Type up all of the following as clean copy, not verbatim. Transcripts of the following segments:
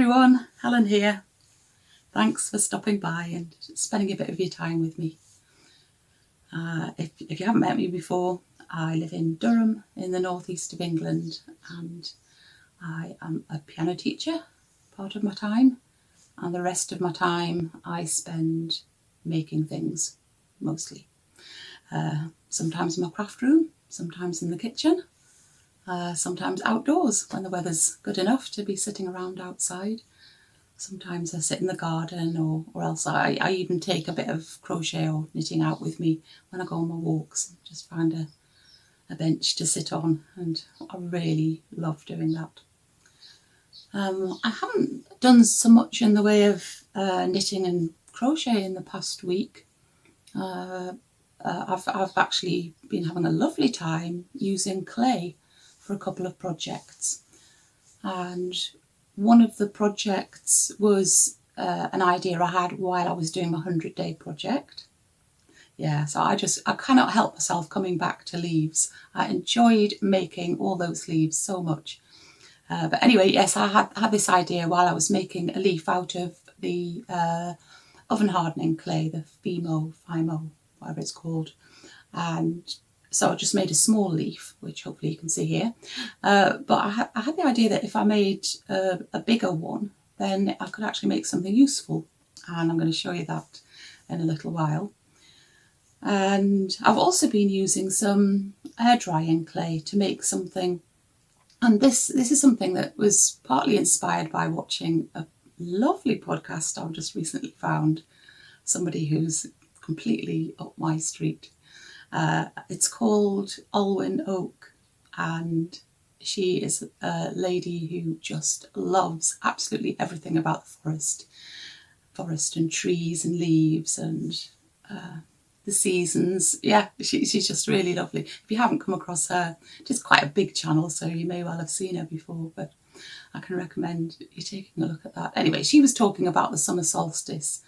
everyone, Helen here. Thanks for stopping by and spending a bit of your time with me. If you haven't met me before, I live in Durham in the northeast of England, and I am a piano teacher part of my time, and the rest of my time I spend making things, mostly. Sometimes in my craft room, sometimes in the kitchen, sometimes outdoors when the weather's good enough to be sitting around outside. Sometimes I sit in the garden, or else I even take a bit of crochet or knitting out with me when I go on my walks. Just find a bench to sit on, and I really love doing that. I haven't done so much in the way of knitting and crochet in the past week. I've actually been having a lovely time using clay for a couple of projects, and one of the projects was an idea I had while I was doing my 100-day project. Yeah, so I cannot help myself coming back to leaves. I enjoyed making all those leaves so much. But anyway, yes, I had this idea while I was making a leaf out of the oven hardening clay, the Fimo, whatever it's called. And so I just made a small leaf, which hopefully you can see here. But I had the idea that if I made a bigger one, then I could actually make something useful. And I'm going to show you that in a little while. And I've also been using some air drying clay to make something. And this is something that was partly inspired by watching a lovely podcast I've just recently found. Somebody who's completely up my street. It's called Olga Oak, and she is a lady who just loves absolutely everything about the forest and trees and leaves and the seasons. Yeah, she's just really lovely. If you haven't come across her, it's quite a big channel, so you may well have seen her before, but I can recommend you taking a look at that. Anyway, she was talking about the summer solstice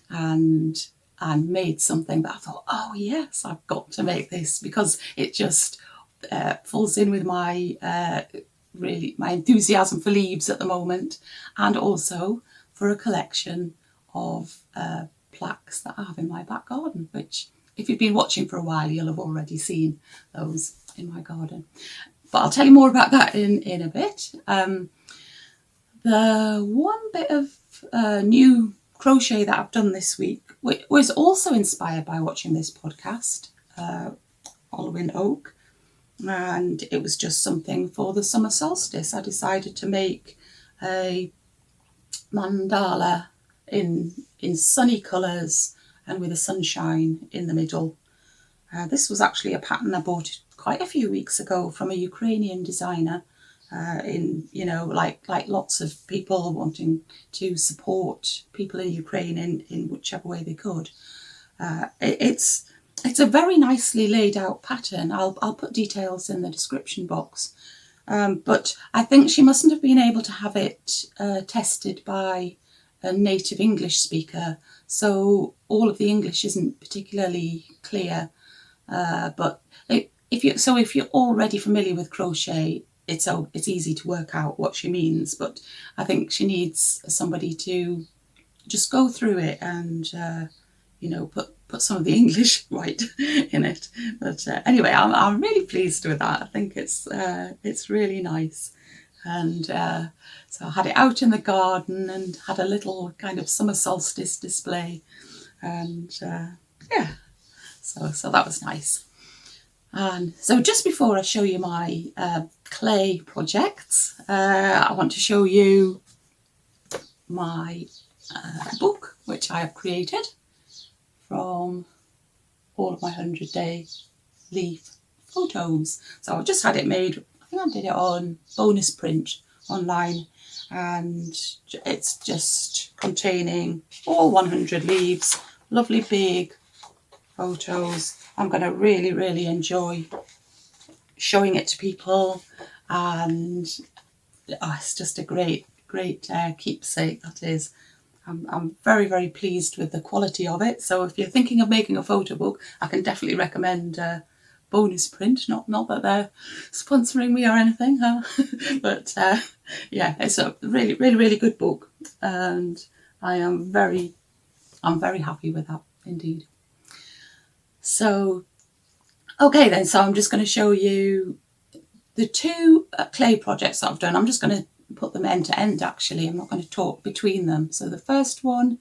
and made something that I thought, oh yes, I've got to make this, because it just falls in with my my enthusiasm for leaves at the moment, and also for a collection of plaques that I have in my back garden, which if you've been watching for a while, you'll have already seen those in my garden. But I'll tell you more about that in a bit. The one bit of new crochet that I've done this week was also inspired by watching this podcast, Olga Oak, and it was just something for the summer solstice. I decided to make a mandala in sunny colours and with the sunshine in the middle. This was actually a pattern I bought quite a few weeks ago from a Ukrainian designer. Like lots of people wanting to support people in Ukraine in whichever way they could. It's a very nicely laid out pattern. I'll put details in the description box. But I think she mustn't have been able to have it tested by a native English speaker, so all of the English isn't particularly clear. But if you're already familiar with crochet, it's easy to work out what she means, but I think she needs somebody to just go through it and put some of the English right in it. But anyway, I'm really pleased with that. I think it's really nice, and so I had it out in the garden and had a little kind of summer solstice display, and so that was nice. And so just before I show you my clay projects, I want to show you my book, which I have created from all of my 100-day leaf photos. So I've just had it made. I think I did it on Bonusprint online, and it's just containing all 100 leaves, lovely big photos. I'm going to really, really enjoy showing it to people, and it's just a great keepsake, that is. I'm very, very pleased with the quality of it. So if you're thinking of making a photo book, I can definitely recommend Bonusprint. Not that they're sponsoring me or anything, huh? But yeah, it's a really good book, and I'm very happy with that indeed. So okay then, so I'm just going to show you the two clay projects that I've done. I'm just going to put them end to end actually. I'm not going to talk between them. So the first one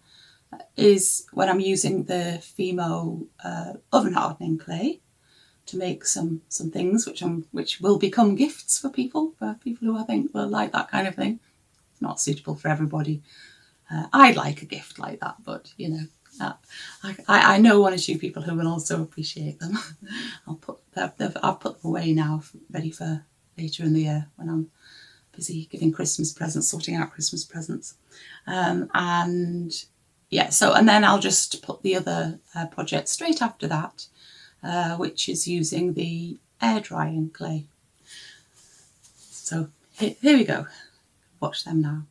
is when I'm using the Fimo oven hardening clay to make some things which will become gifts for people who I think will like that kind of thing. It's not suitable for everybody. I'd like a gift like that, but you know, I know one or two people who will also appreciate them. I've put them away now, ready for later in the year when I'm busy giving Christmas presents, sorting out Christmas presents. And yeah, and then I'll just put the other project straight after that, which is using the air drying clay. So here we go. Watch them now.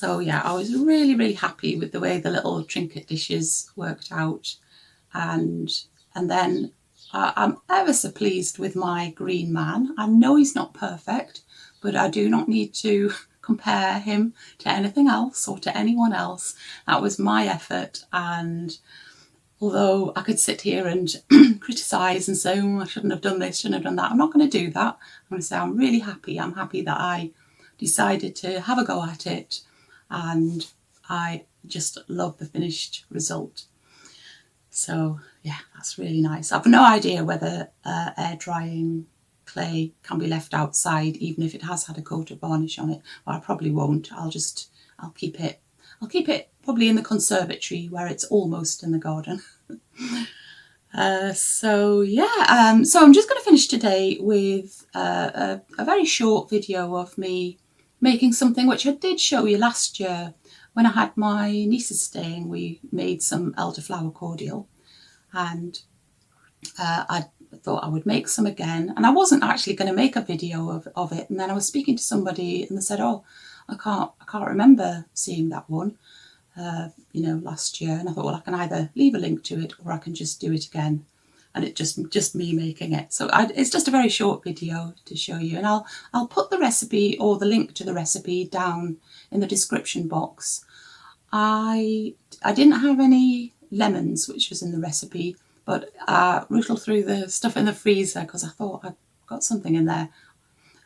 So yeah, I was really, really happy with the way the little trinket dishes worked out. And then I'm ever so pleased with my green man. I know he's not perfect, but I do not need to compare him to anything else or to anyone else. That was my effort, and although I could sit here and criticise and say, oh, I shouldn't have done this, shouldn't have done that, I'm not going to do that. I'm going to say I'm really happy. I'm happy that I decided to have a go at it, and I just love the finished result. So yeah, that's really nice. I've no idea whether air drying clay can be left outside even if it has had a coat of varnish on it. Well, I probably won't. I'll keep it probably in the conservatory where it's almost in the garden. So yeah, so I'm just going to finish today with a very short video of me making something which I did show you last year when I had my nieces staying. We made some elderflower cordial, and I thought I would make some again, and I wasn't actually going to make a video of it, and then I was speaking to somebody and they said, oh, I can't remember seeing that one last year. And I thought, well, I can either leave a link to it or I can just do it again, and it's just me making it. So it's just a very short video to show you, and I'll put the recipe or the link to the recipe down in the description box. I didn't have any lemons, which was in the recipe, but I rootled through the stuff in the freezer because I thought I got something in there.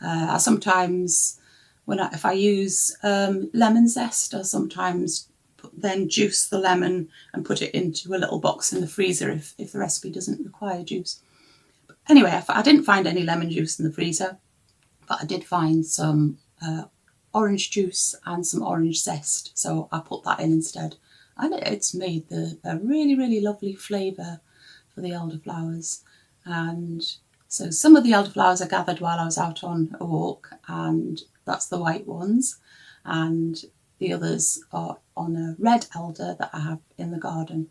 I sometimes, if I use lemon zest, I sometimes then juice the lemon and put it into a little box in the freezer if the recipe doesn't require juice. But anyway, I didn't find any lemon juice in the freezer, but I did find some orange juice and some orange zest, so I put that in instead, and it's made a really, really lovely flavour for the elderflowers. And so some of the elderflowers I gathered while I was out on a walk, and that's the white ones, and the others are on a red elder that I have in the garden,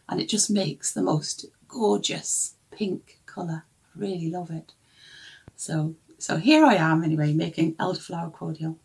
and it just makes the most gorgeous pink colour. I really love it. So here I am anyway, making elderflower cordial.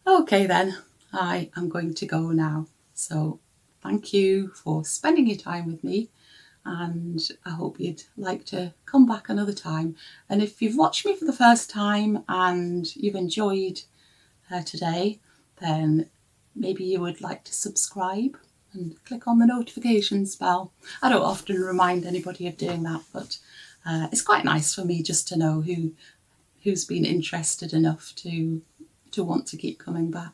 Okay then, I am going to go now. So thank you for spending your time with me, and I hope you'd like to come back another time. And if you've watched me for the first time and you've enjoyed today, then maybe you would like to subscribe and click on the notifications bell. I don't often remind anybody of doing that, but it's quite nice for me just to know who's been interested enough to want to keep coming back.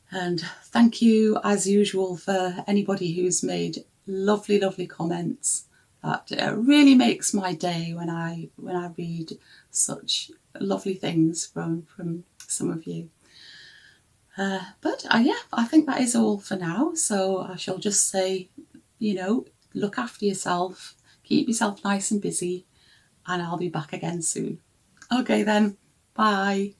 And thank you, as usual, for anybody who's made lovely, lovely comments. That really makes my day when I read such lovely things from some of you. But yeah, I think that is all for now. So I shall just say, look after yourself, keep yourself nice and busy, and I'll be back again soon. Okay then, bye.